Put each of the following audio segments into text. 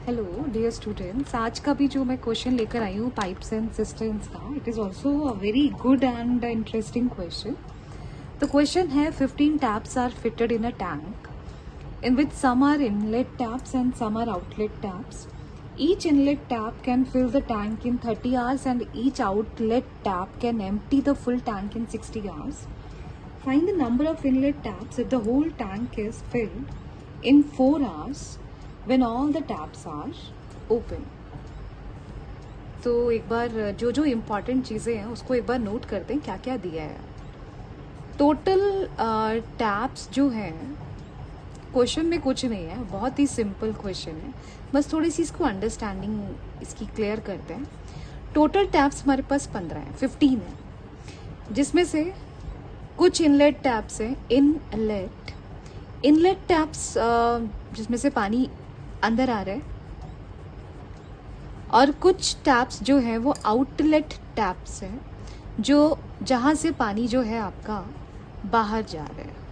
Hello dear students, आज का भी जो मैं क्वेश्चन लेकर आई हूँ पाइप्स एंड सिस्टर्न्स का, it is also a very good and interesting question. The question है 15 taps are fitted in a tank in which some are inlet taps and some are outlet taps. Each inlet tap can fill the tank in 30 hours and each outlet tap can empty the full tank in 60 hours. Find the number of inlet taps if the whole tank is filled in 4 hours when all the taps are open. तो एक बार जो जो important चीज़ें हैं उसको एक बार note करते हैं क्या क्या दिया है. टोटल टैप्स जो हैं, क्वेश्चन में कुछ नहीं है, बहुत ही सिंपल क्वेश्चन है, बस थोड़ी सी इसको अंडरस्टैंडिंग इसकी क्लियर करते हैं. टोटल टैप्स हमारे पास 15 हैं, 15 है, जिसमें से कुछ इनलेट टैप्स हैं. इनलेट टैप्स जिसमें से पानी अंदर आ रहा है, और कुछ टैप्स जो है वो आउटलेट टैप्स हैं, जो जहाँ से पानी जो है आपका बाहर जा रहा है.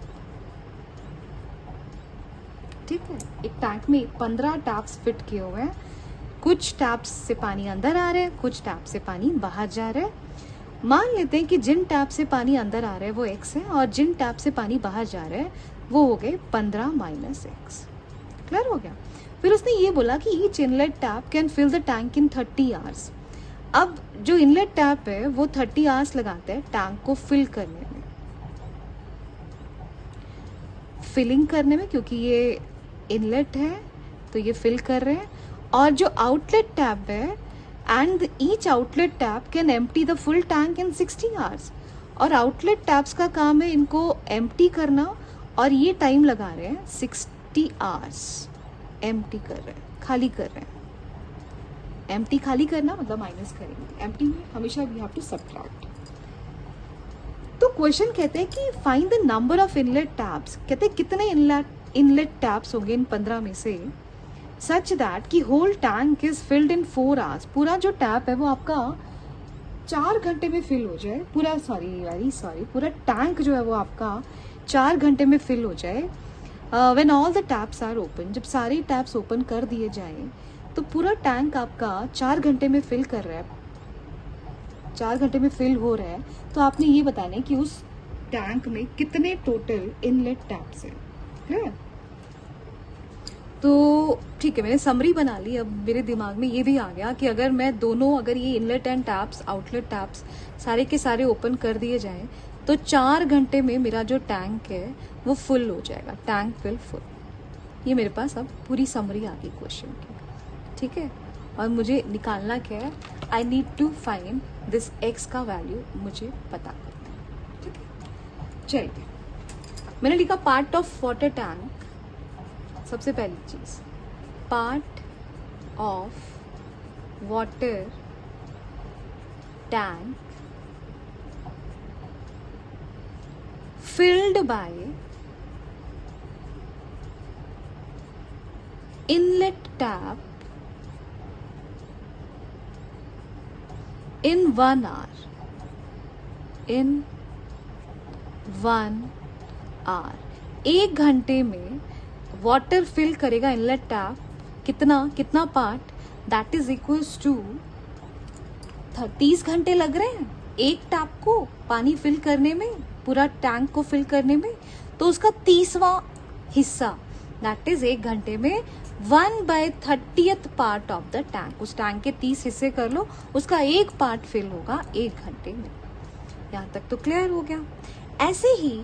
ठीक है, एक टैंक में 15 टैप्स फिट किए हुए हैं. कुछ टैप्स से पानी अंदर आ रहा है, कुछ टैप से पानी बाहर जा रहा है. मान लेते हैं कि जिन टैप से पानी अंदर आ रहा है वो x है और जिन टैप से पानी बाहर जा रहा है वो हो गए 15 माइनस x. क्लियर हो गया. फिर उसने ये बोला कि each inlet tap can fill the tank in 30 hours. अब जो इनलेट टैप है वो 30 आवर्स लगाते हैं टैंक को फिल करने में, फिलिंग करने में, क्योंकि ये इनलेट है तो ये फिल कर रहे हैं. और जो आउटलेट टैप है, and each outlet tap can empty the full tank in 60 hours. और आउटलेट टैप्स का काम है इनको एम्प्टी करना, और ये टाइम लगा रहे हैं 60 आवर्स. एम्प्टी कर रहे हैं, खाली कर रहे हैं. एम्प्टी खाली करना मतलब माइनस करेंगे. एम्प्टी में हमेशा वी हैव टू सब्ट्रैक्ट. तो क्वेश्चन कहते हैं कि find the number of inlet taps. कहते हैं कितने इनलेट टैप्स होंगे इन 15 में से, सच दैट कि whole tank is filled in 4 hours. पूरा जो टैप है वो आपका 4 घंटे में फिल हो जाए. पूरा पूरा टैंक जो है वो आपका 4 घंटे में फिल हो जाए. When all the taps are open, जब सारे टैप्स ओपन कर दिए जाएं तो पूरा टैंक आपका 4 घंटे में फिल कर रहा है, 4 घंटे में फिल हो रहा है. तो आपने ये बताना है कि उस टैंक में कितने टोटल इनलेट टैप्स हैं. तो ठीक है, मैंने समरी बना ली. अब मेरे दिमाग में ये भी आ गया कि अगर मैं दोनों, अगर ये inlet and taps, outlet taps सारे के सारे ओपन कर दिए जाएं तो 4 घंटे में मेरा जो टैंक है वो फुल हो जाएगा. Tank will full. ये मेरे पास अब पूरी समरी आ गई क्वेश्चन की. ठीक है, और मुझे निकालना क्या है, I need to find this x का वैल्यू मुझे पता करना है. ठीक है, चलिए मैंने लिखा पार्ट ऑफ वाटर टैंक. सबसे पहली चीज, part of water tank filled by inlet tap in 1 hour. In 1 hour, 1 घंटे में वाटर फिल करेगा इनलेट टैप. कितना part, that is equals to 30 घंटे लग रहे हैं एक टैप को पानी फिल करने में, पूरा टैंक को फिल करने में. तो उसका 30वां हिस्सा, दैट इज 1 घंटे में 1/30th part of the tank. उस टैंक के 30 हिस्से कर लो, उसका 1 पार्ट फिल होगा 1 घंटे में. यहां तक तो क्लियर हो गया. ऐसे ही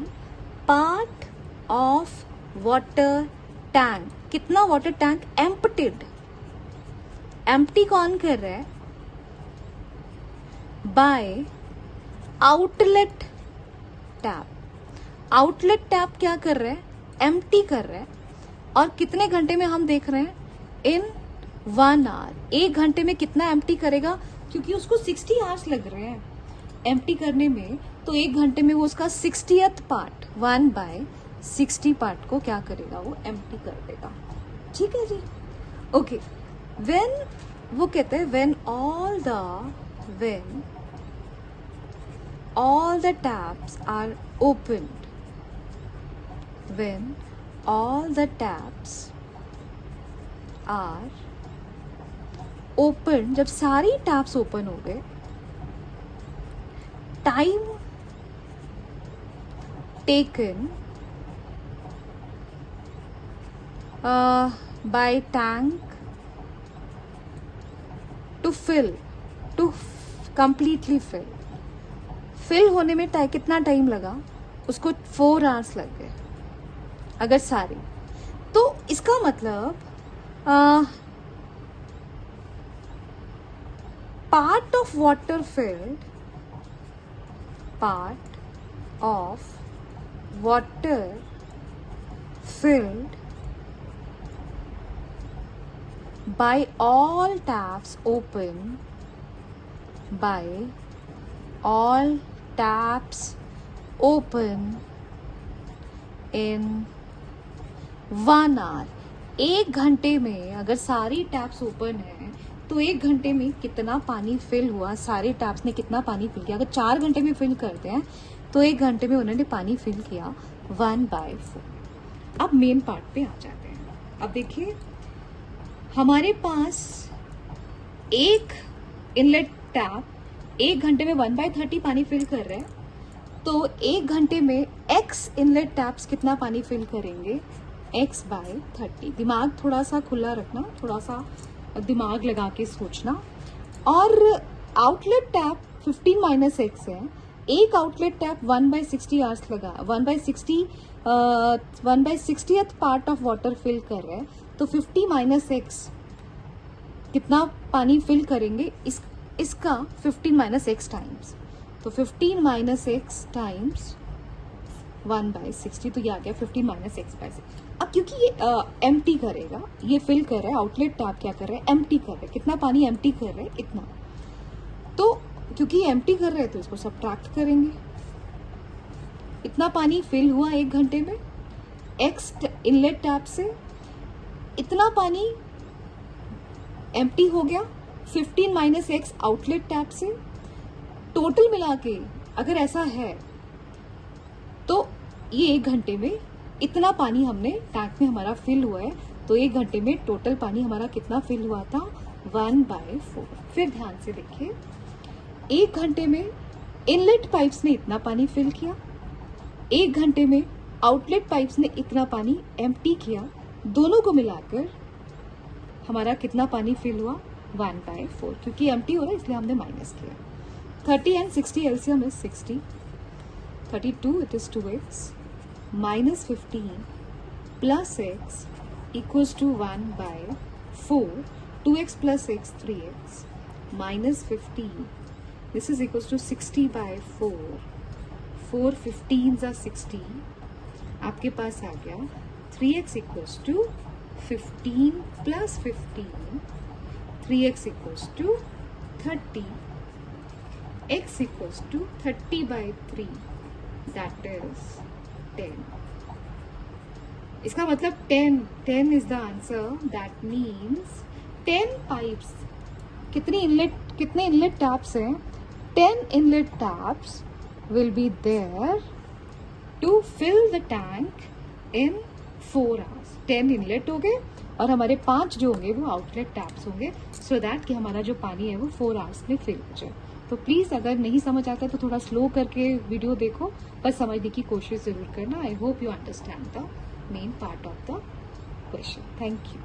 पार्ट ऑफ वाटर टैंक, कितना वाटर टैंक एम्प्टीड, एम्प्टी कौन कर रहा है, by outlet tap. Outlet tap क्या कर रहा है, एम्प्टी कर रहा है. और कितने घंटे में हम देख रहे हैं, इन 1 आवर. 1 घंटे में कितना एम्प्टी करेगा, क्योंकि उसको 60 आवर्स लग रहे हैं एम्प्टी करने में, तो 1 घंटे में वो उसका 60th पार्ट, 1/60 पार्ट को क्या करेगा, वो एम्प्टी कर देगा. ठीक है जी, ओके. व्हेन, वो कहते हैं when all the taps are opened, when all the taps are open, जब सारी टैप्स ओपन हो गए, time taken by tank to fill, to completely fill होने में कितना टाइम लगा, उसको 4 आवर्स लग गए अगर सारी। तो इसका मतलब part of water field, part of water field by all taps open, by all taps open in 1 hour। 1 घंटे में अगर सारी टैप्स ओपन है तो 1 घंटे में कितना पानी फिल हुआ, सारे टैप्स ने कितना पानी फिल किया। अगर 4 घंटे में फिल करते हैं तो 1 घंटे में उन्होंने पानी फिल किया 1/4। अब मेन पार्ट पे आ जाते हैं। अब देखिए, हमारे पास एक इनलेट टैप 1 घंटे में 1/30 पानी फिल कर रहा है, तो 1 घंटे में x इनलेट टैप्स कितना पानी फिल करेंगे, x/30। दिमाग थोड़ा सा खुला रखना, थोड़ा सा दिमाग लगा के सोचना। और आउटलेट टैप 15 - x है, एक आउटलेट टैप 1/60 आवर्स लगा, 1/60th part of water fill कर रहे हैं, तो 50 - x कितना पानी फिल करेंगे, इसका 15 - x टाइम्स, तो 15 - x टाइम्स 1/60, तो ये आ गया 15 - x/6। अब क्योंकि ये एम्प्टी करेगा, ये फिल कर रहा है, आउटलेट टैप क्या कर रहा है, एम्प्टी कर रहा है। कितना पानी एम्प्टी कर रहे हैं, इतना। तो क्योंकि एम्प्टी कर रहे हैं तो इसको सब्ट्रैक्ट करेंगे। इतना पानी फिल हुआ 1 घंटे में x इनलेट टैप से, इतना पानी एम्प्टी हो गया 15 - x आउटलेट टैप से। टोटल मिला के अगर ऐसा है तो ये 1 घंटे में इतना पानी हमने टैंक में हमारा फिल हुआ है, तो 1 घंटे में टोटल पानी हमारा कितना फिल हुआ था, 1/4। फिर ध्यान से देखिए, 1 घंटे में इनलेट पाइप्स ने इतना पानी फिल किया, 1 घंटे में आउटलेट पाइप्स ने इतना पानी एम्प्टी किया, दोनों को मिलाकर हमारा कितना पानी फिल हुआ, 1/4। क्योंकि एम्प्टी हो रहा है इसलिए हमने माइनस किया। 30 and 60 LCM is 60, 32 it is 2x minus 15 plus x equals to 1/4, 2x plus x 3x minus 15, this is equals to 60/4, 4 15s are 60, आपके पास आ गया 3x equals to 15 plus 15, 3x equals to 30, x equals to 30/3, that is 10। इसका मतलब 10 is the answer, that means 10 pipes। कितने inlet taps हैं, 10 inlet taps will be there to fill the tank in 4 hours। 10 inlet हो गए और हमारे 5 जो होंगे वो आउटलेट टैप्स होंगे, सो दैट कि हमारा जो पानी है वो 4 आवर्स में फिल हो जाए। तो प्लीज़ अगर नहीं समझ आता तो थोड़ा स्लो करके वीडियो देखो, पर समझने की कोशिश ज़रूर करना। I hope you understand the main part of the question. Thank you.